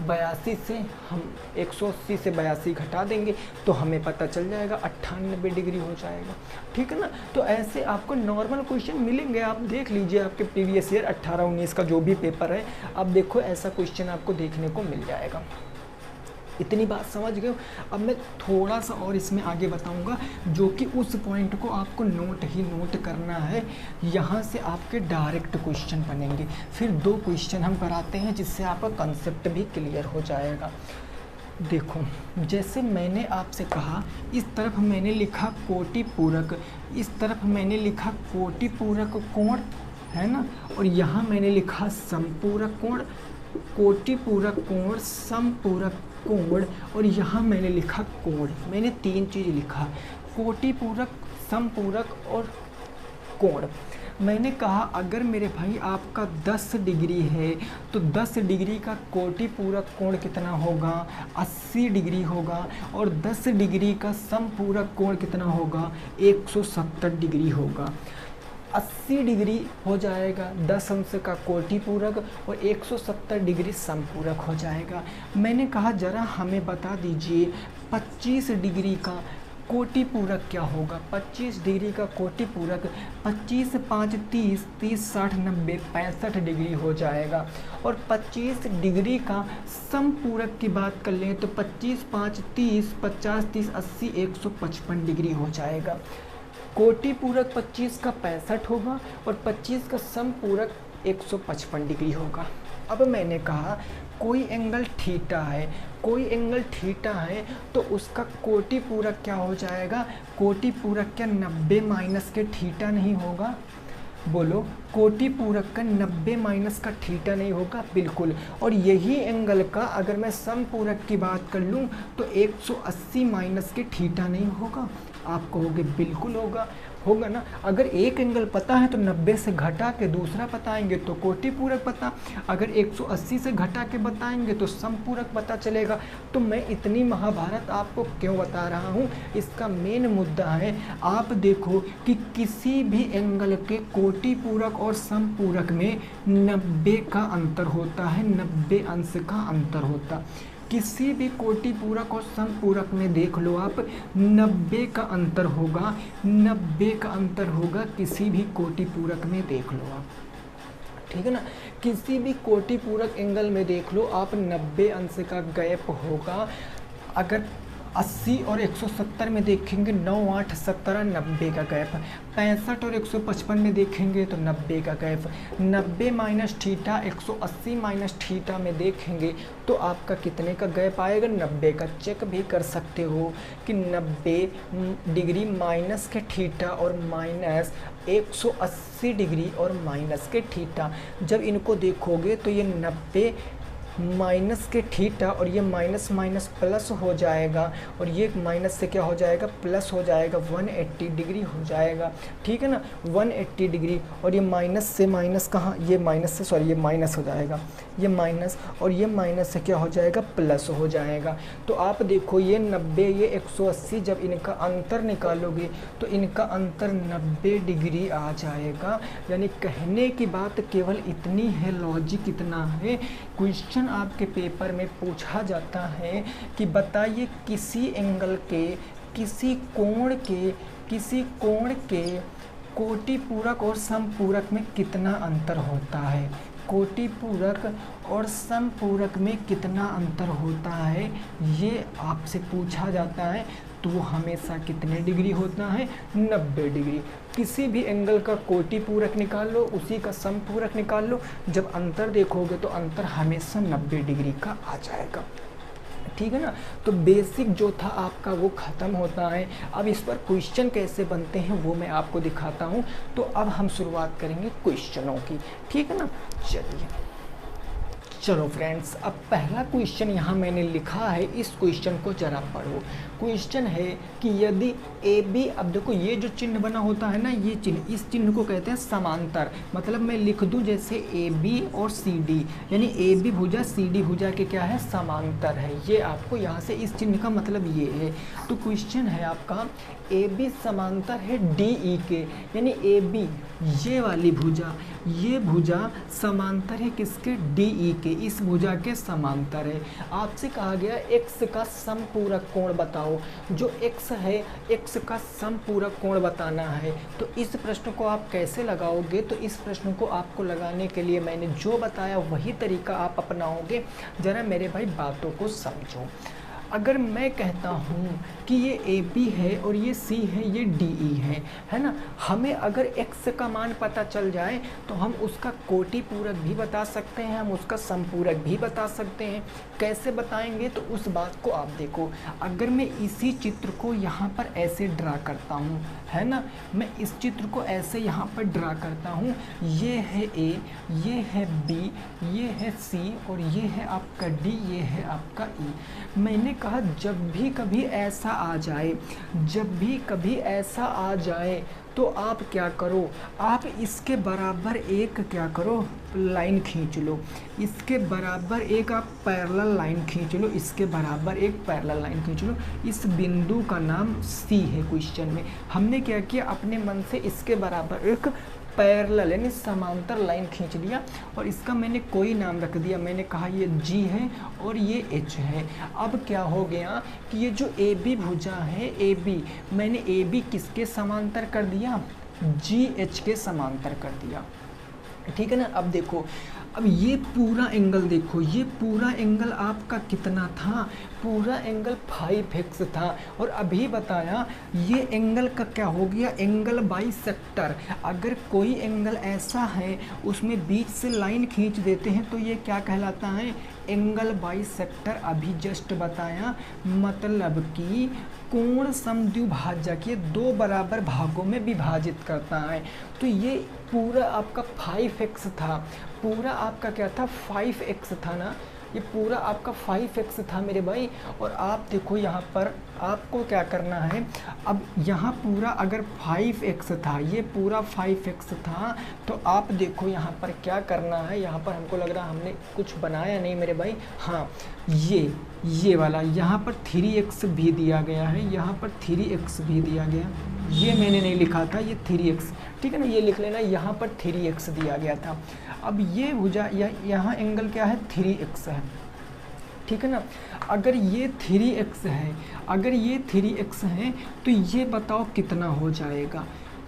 82 से हम 180 से 82 घटा देंगे तो हमें पता चल जाएगा 98 डिग्री हो जाएगा। ठीक है ना, तो ऐसे आपको नॉर्मल क्वेश्चन मिलेंगे। आप देख लीजिए आपके प्रीवियस ईयर 18-19 का जो भी पेपर है, अब देखो ऐसा क्वेश्चन आपको देखने को मिल जाएगा। इतनी बात समझ गए हो। अब मैं थोड़ा सा और इसमें आगे बताऊंगा जो कि उस पॉइंट को आपको नोट करना है। यहाँ से आपके डायरेक्ट क्वेश्चन बनेंगे, फिर 2 क्वेश्चन हम कराते हैं जिससे आपका कंसेप्ट भी क्लियर हो जाएगा। देखो जैसे मैंने आपसे कहा, इस तरफ मैंने लिखा कोटि पूरक, इस तरफ मैंने लिखा कोटि पूरक कोण, है ना, और यहाँ मैंने लिखा समपूरक कोण, कोटि पूरक कोण, समपूरक कोण, और यहाँ मैंने लिखा कोण। मैंने 3 चीज़ लिखा, कोटि पूरक, समपूरक और कोण। मैंने कहा अगर मेरे भाई आपका 10 डिग्री है तो 10 डिग्री का कोटि पूरक कोण कितना होगा, 80 डिग्री होगा, और 10 डिग्री का समपूरक कोण कितना होगा, 170 डिग्री होगा। 80 डिग्री हो जाएगा 10 अंश का कोटि पूरक और 170 डिग्री समपूरक हो जाएगा। मैंने कहा जरा हमें बता दीजिए 25 डिग्री का कोटि पूरक क्या होगा। 25 डिग्री का कोटि पूरक 25 5 30, 30 60 90 65 डिग्री हो जाएगा। और 25 डिग्री का समपूरक की बात कर लें तो 25 5 30, 50 30 80 155 डिग्री हो जाएगा। कोटि पूरक 25 का 65 होगा और 25 का समपूरक 155 डिग्री होगा। अब मैंने कहा कोई एंगल थीटा है, कोई एंगल थीटा है तो उसका कोटि पूरक क्या हो जाएगा, कोटि पूरक क्या 90 माइनस के थीटा नहीं होगा। बोलो कोटि पूरक का 90 माइनस का थीटा नहीं होगा, बिल्कुल। और यही एंगल का अगर मैं समपूरक की बात कर लूँ तो 180 माइनस के थीटा नहीं होगा। आप कहोगे बिल्कुल होगा ना। अगर एक एंगल पता है तो 90 से घटा के दूसरा बताएंगे तो कोटि पूरक पता, अगर 180 से घटा के बताएंगे तो समपूरक पता चलेगा। तो मैं इतनी महाभारत आपको क्यों बता रहा हूँ, इसका मेन मुद्दा है आप देखो कि किसी भी एंगल के कोटि पूरक और समपूरक में 90 का अंतर होता है, 90 अंश का अंतर होता। किसी भी कोटि पूरक और समपूरक में देख लो आप 90 का अंतर होगा, 90 का अंतर होगा किसी भी कोटि पूरक में देख लो आप। ठीक है ना, किसी भी कोटि पूरक एंगल में देख लो आप 90 अंश का गैप होगा। अगर 80 और 170 में देखेंगे 9 8 17 90 का गैप, 65 और 155 में देखेंगे तो 90 का gap, 90 minus theta 180 minus theta में देखेंगे तो आपका कितने का गैप आएगा, 90 का। चेक भी कर सकते हो कि 90 डिग्री माइनस के थीटा और माइनस 180 डिग्री और माइनस के थीटा, जब इनको देखोगे तो ये 90 माइनस के थीटा और ये माइनस माइनस प्लस हो जाएगा और ये माइनस से क्या हो जाएगा, प्लस हो जाएगा, 180 डिग्री हो जाएगा। ठीक है ना, 180 डिग्री। और ये माइनस से माइनस कहाँ, ये माइनस से सॉरी ये माइनस हो जाएगा, ये माइनस और ये माइनस से क्या हो जाएगा, प्लस हो जाएगा। तो आप देखो ये 90 ये 180, जब इनका अंतर निकालोगे तो इनका अंतर 90 डिग्री आ जाएगा। यानी कहने की बात केवल इतनी है, लॉजिक इतना है। क्वेश्चन आपके पेपर में पूछा जाता है कि बताइए किसी एंगल के, किसी कोण के कोटि पूरक और समपूरक में कितना अंतर होता है, कोटि पूरक और समपूरक में कितना अंतर होता है, ये आपसे पूछा जाता है। तो वो हमेशा कितने डिग्री होता है, 90 डिग्री। किसी भी एंगल का कोटि पूरक निकाल लो, उसी का समपूरक निकाल लो, जब अंतर देखोगे तो अंतर हमेशा 90 डिग्री का आ जाएगा। ठीक है ना, तो बेसिक जो था आपका वो ख़त्म होता है। अब इस पर क्वेश्चन कैसे बनते हैं वो मैं आपको दिखाता हूँ। तो अब हम शुरुआत करेंगे क्वेश्चनों की। ठीक है ना, चलिए चलो फ्रेंड्स, अब पहला क्वेश्चन यहाँ मैंने लिखा है, इस क्वेश्चन को जरा पढ़ो। क्वेश्चन है कि यदि ए बी, अब देखो ये जो चिन्ह बना होता है ना, ये चिन्ह, इस चिन्ह को कहते हैं समांतर। मतलब मैं लिख दूं जैसे ए बी और सी डी, यानी ए बी भुजा सी डी भुजा के क्या है, समांतर है। ये आपको यहाँ से इस चिन्ह का मतलब ये है। तो क्वेश्चन है आपका, ए बी समांतर है डी ई के, यानी ए बी ये वाली भुजा, ये भुजा समांतर है किसके, डी ई के, इस भुजा के समांतर है। आपसे कहा गया एक्स का समपूरक कोण बताओ। जो एक्स है, एक्स का समपूरक कोण बताना है। तो इस प्रश्न को आप कैसे लगाओगे, तो इस प्रश्न को आपको लगाने के लिए मैंने जो बताया वही तरीका आप अपनाओगे। ज़रा मेरे भाई बातों को समझो। अगर मैं कहता हूँ कि ये ए बी है और ये सी है, ये डी ई है ना, हमें अगर एक्स का मान पता चल जाए तो हम उसका कोटि पूरक भी बता सकते हैं, हम उसका समपूरक भी बता सकते हैं। कैसे बताएंगे, तो उस बात को आप देखो। अगर मैं इसी चित्र को यहाँ पर ऐसे ड्रा करता हूँ, है ना, मैं इस चित्र को ऐसे यहाँ पर ड्रा करता हूँ, ये है ए, ये है बी, ये है सी और ये है आपका डी, ये है आपका ई। मैंने कहा जब भी कभी ऐसा आ जाए, जब भी कभी ऐसा आ जाए तो आप क्या करो, आप इसके बराबर एक क्या करो, लाइन खींच लो। इसके बराबर एक आप पैरेलल लाइन खींच लो, इसके बराबर एक पैरेलल लाइन खींच लो। इस बिंदु का नाम सी है। क्वेश्चन में हमने क्या किया, अपने मन से इसके बराबर एक पैरेलल यानी समांतर लाइन खींच लिया और इसका मैंने कोई नाम रख दिया। मैंने कहा ये G है और ये H है। अब क्या हो गया कि ये जो AB भुजा है, AB, मैंने AB किसके समांतर कर दिया, GH के समांतर कर दिया। ठीक है ना। अब देखो, अब ये पूरा एंगल देखो, ये पूरा एंगल आपका कितना था, पूरा एंगल 5x था। और अभी बताया ये एंगल का क्या हो गया, एंगल बाइसेक्टर। अगर कोई एंगल ऐसा है उसमें बीच से लाइन खींच देते हैं तो ये क्या कहलाता है, एंगल बाइसेक्टर। अभी जस्ट बताया, मतलब कि कोण समद्विभाजक, ये दो बराबर भागों में विभाजित करता है। तो ये पूरा आपका 5x था, पूरा आपका क्या था, 5x था ना, ये पूरा आपका 5x था मेरे भाई। और आप देखो यहाँ पर आपको क्या करना है, अब यहाँ पूरा अगर 5x था, ये पूरा 5x था, तो आप देखो यहाँ पर क्या करना है। यहाँ पर हमको लग रहा है हमने कुछ बनाया नहीं मेरे भाई। हाँ, ये वाला यहाँ पर 3x भी दिया गया है, यहाँ पर 3x भी दिया गया, ये मैंने नहीं लिखा था, ये 3x, ठीक है ना, ये लिख लेना, यहाँ पर 3x दिया गया था। अब ये भुजा यहाँ एंगल क्या है, 3x है, ठीक है ना। अगर ये 3x है, अगर ये 3x है तो ये बताओ कितना हो जाएगा,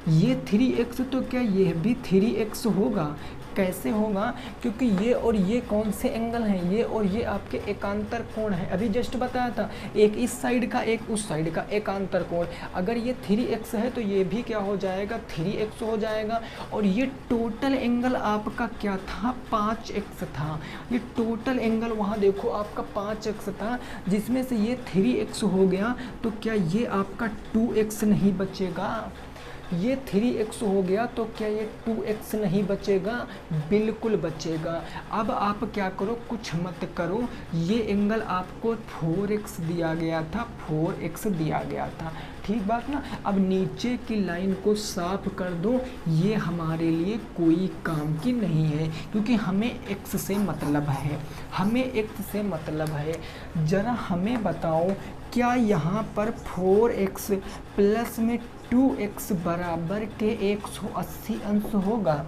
ये 3x, तो क्या ये भी 3x होगा। कैसे होगा, क्योंकि ये और ये कौन से एंगल हैं, ये और ये आपके एकांतर कोण है। अभी जस्ट बताया था, एक इस साइड का एक उस साइड का एकांतर कोण। अगर ये 3x है तो ये भी क्या हो जाएगा, 3x हो जाएगा। और ये टोटल एंगल आपका क्या था, 5x था। ये टोटल एंगल वहाँ देखो आपका 5x था, जिसमें से ये 3x हो गया, तो क्या ये आपका 2x नहीं बचेगा। ये 3x हो गया तो क्या ये 2x नहीं बचेगा, बिल्कुल बचेगा। अब आप क्या करो, कुछ मत करो, ये एंगल आपको 4x दिया गया था, 4x दिया गया था, ठीक बात ना। अब नीचे की लाइन को साफ कर दो, ये हमारे लिए कोई काम की नहीं है, क्योंकि हमें x से मतलब है, हमें x से मतलब है। ज़रा हमें बताओ, क्या यहाँ पर 4x प्लस में 2x बराबर के 180 अंश होगा।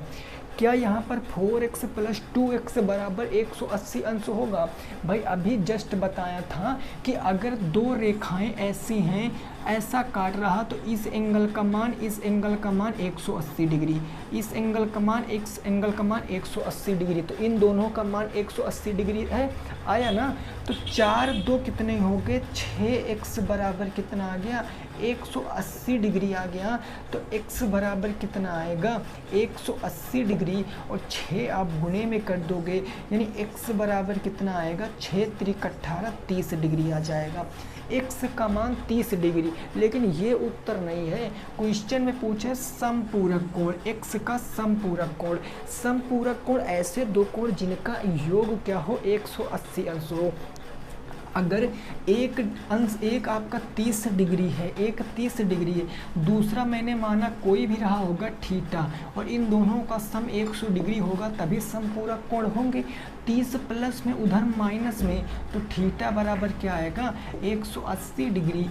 क्या यहाँ पर 4x प्लस 2x बराबर 180 अंश होगा। भाई अभी जस्ट बताया था कि अगर दो रेखाएं ऐसी हैं, ऐसा काट रहा, तो इस एंगल का मान, इस एंगल का मान 180 डिग्री, इस एंगल का मान, इस एंगल का मान 180 डिग्री, तो इन दोनों का मान 180 डिग्री है, आया ना। तो 4 2 कितने हो गए, 6x बराबर कितना आ गया, 180 डिग्री आ गया, तो x बराबर कितना आएगा 180 डिग्री, और 6 आप गुणे में कर दोगे, यानी x बराबर कितना आएगा 6 त्रिक 18 30 डिग्री आ जाएगा। x का मान 30 डिग्री, लेकिन ये उत्तर नहीं है। क्वेश्चन में पूछे समपूरक कोण, x का समपूरक कोण। समपूरक कोण ऐसे दो कोण जिनका योग क्या हो 180 अंश हो। अगर एक आपका 30 डिग्री है, एक 30 डिग्री है, दूसरा मैंने माना कोई भी रहा होगा थीटा, और इन दोनों का सम 100 डिग्री होगा, तभी समपूरक कोण होंगे। 30 प्लस में उधर माइनस में, तो थीटा बराबर क्या आएगा 180 डिग्री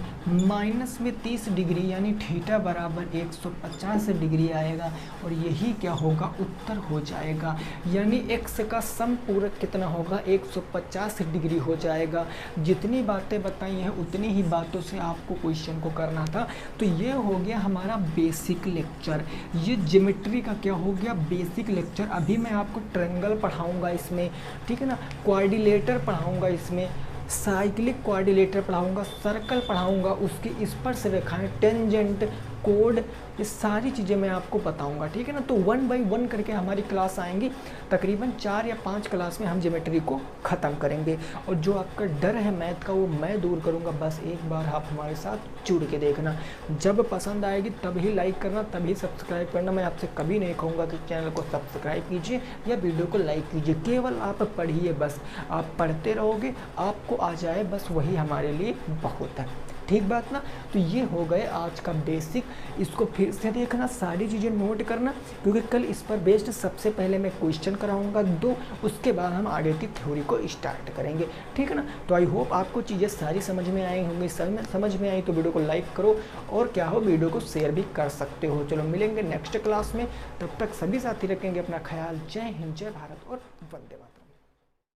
माइनस में 30 डिग्री, यानी थीटा बराबर 150 डिग्री आएगा, और यही क्या होगा उत्तर हो जाएगा। यानी x का समपूरक कितना होगा 150 डिग्री हो जाएगा। जितनी बातें बताई हैं उतनी ही बातों से आपको क्वेश्चन को करना था। तो ये हो गया हमारा बेसिक लेक्चर, ये ज्योमेट्री का क्या हो गया बेसिक लेक्चर। अभी मैं आपको ट्रायंगल पढ़ाऊंगा इसमें, ठीक है ना, क्वाड्रिलेटर पढ़ाऊंगा इसमें, साइक्लिक क्वाड्रिलेटर पढ़ाऊंगा, सर्कल पढ़ाऊंगा, उसकी स्पर्श रेखाएं, टेंजेंट, कोड, ये सारी चीज़ें मैं आपको बताऊंगा, ठीक है ना। तो 1 बाय 1 करके हमारी क्लास आएंगी, तकरीबन 4 या 5 क्लास में हम ज्योमेट्री को ख़त्म करेंगे, और जो आपका डर है मैथ का वो मैं दूर करूंगा। बस एक बार आप हमारे साथ जुड़ के देखना, जब पसंद आएगी तभी लाइक करना, तभी सब्सक्राइब करना। मैं आपसे कभी नहीं कहूँगा कि चैनल को सब्सक्राइब कीजिए या वीडियो को लाइक कीजिए, केवल आप पढ़िए, बस आप पढ़ते रहोगे, आपको आ जाए, बस वही हमारे लिए बहुत है, ठीक बात ना। तो ये हो गए आज का बेसिक, इसको फिर से देखना, सारी चीज़ें नोट करना, क्योंकि कल इस पर बेस्ड सबसे पहले मैं क्वेश्चन कराऊंगा 2, उसके बाद हम आगे की थ्योरी को स्टार्ट करेंगे, ठीक है ना। तो आई होप आपको चीज़ें सारी समझ में आई होंगी, समझ में आई तो वीडियो को लाइक करो, और क्या हो वीडियो को शेयर भी कर सकते हो। चलो मिलेंगे नेक्स्ट क्लास में, तब तक सभी साथी रखेंगे अपना ख्याल। जय हिंद, जय भारत और वंदे मातरम।